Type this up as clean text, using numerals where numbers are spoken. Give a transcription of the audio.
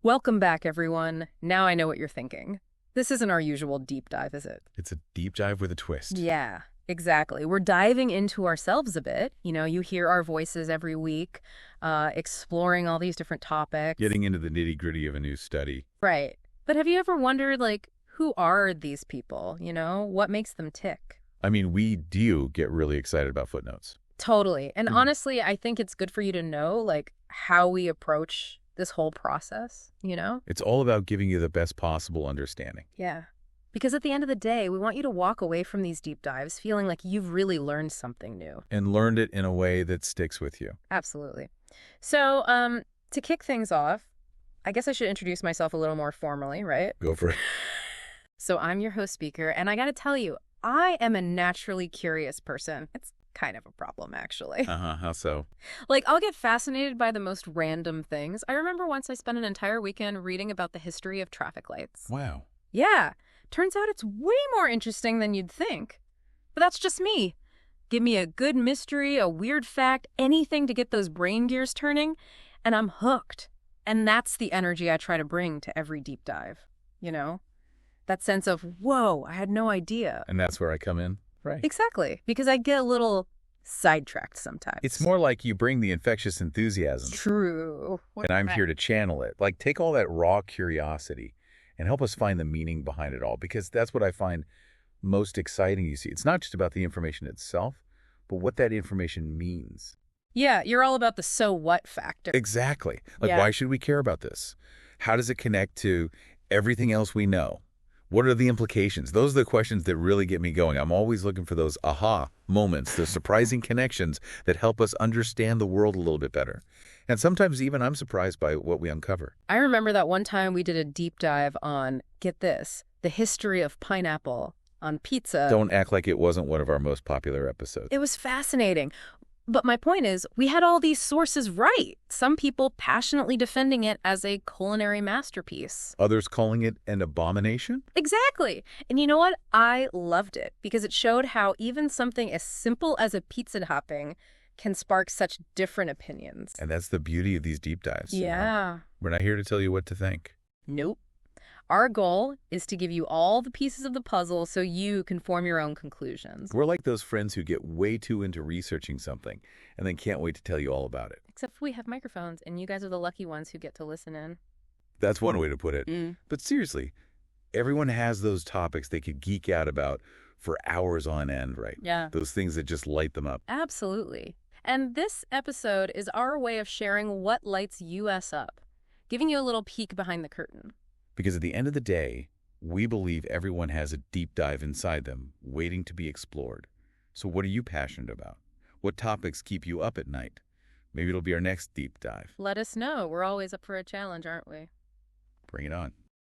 Welcome back, everyone. Now I know what you're thinking. This isn't our usual deep dive, is it? It's a deep dive with a twist. Yeah, exactly. We're diving into ourselves a bit. You hear our voices every week, exploring all these different topics. Getting into the nitty-gritty of a new study. Right. But have you ever wondered, who are these people? What makes them tick? I mean, we do get really excited about footnotes. Totally. And honestly, I think it's good for you to know, how we approach this whole process, It's all about giving you the best possible understanding. Yeah. Because at the end of the day, we want you to walk away from these deep dives feeling like you've really learned something new. And learned it in a way that sticks with you. Absolutely. So, to kick things off, I guess I should introduce myself a little more formally, right? Go for it. So I'm your host speaker, and I got to tell you, I am a naturally curious person. It's kind of a problem, actually. How so? I'll get fascinated by the most random things. I remember once I spent an entire weekend reading about the history of traffic lights. Wow. Yeah. Turns out it's way more interesting than you'd think. But that's just me. Give me a good mystery, a weird fact, anything to get those brain gears turning, and I'm hooked. And that's the energy I try to bring to every deep dive, That sense of, whoa, I had no idea. And that's where I come in? Right. Exactly, because I get a little sidetracked sometimes. It's more like you bring the infectious enthusiasm. True. And I'm here to channel it. Take all that raw curiosity and help us find the meaning behind it all, because that's what I find most exciting, you see. It's not just about the information itself, but what that information means. Yeah, you're all about the so what factor. Exactly. Why should we care about this? How does it connect to everything else we know? What are the implications? Those are the questions that really get me going. I'm always looking for those aha moments, the surprising connections that help us understand the world a little bit better. And sometimes even I'm surprised by what we uncover. I remember that one time we did a deep dive on, get this, the history of pineapple on pizza. Don't act like it wasn't one of our most popular episodes. It was fascinating. But my point is, we had all these sources right. Some people passionately defending it as a culinary masterpiece. Others calling it an abomination? Exactly. And you know what? I loved it because it showed how even something as simple as a pizza topping can spark such different opinions. And that's the beauty of these deep dives. Yeah. We're not here to tell you what to think. Nope. Our goal is to give you all the pieces of the puzzle so you can form your own conclusions. We're like those friends who get way too into researching something and then can't wait to tell you all about it. Except we have microphones, and you guys are the lucky ones who get to listen in. That's one way to put it. But seriously, everyone has those topics they could geek out about for hours on end, right? Yeah. Those things that just light them up. Absolutely. And this episode is our way of sharing what lights us up, giving you a little peek behind the curtain. Because at the end of the day, we believe everyone has a deep dive inside them waiting to be explored. So what are you passionate about? What topics keep you up at night? Maybe it'll be our next deep dive. Let us know. We're always up for a challenge, aren't we? Bring it on.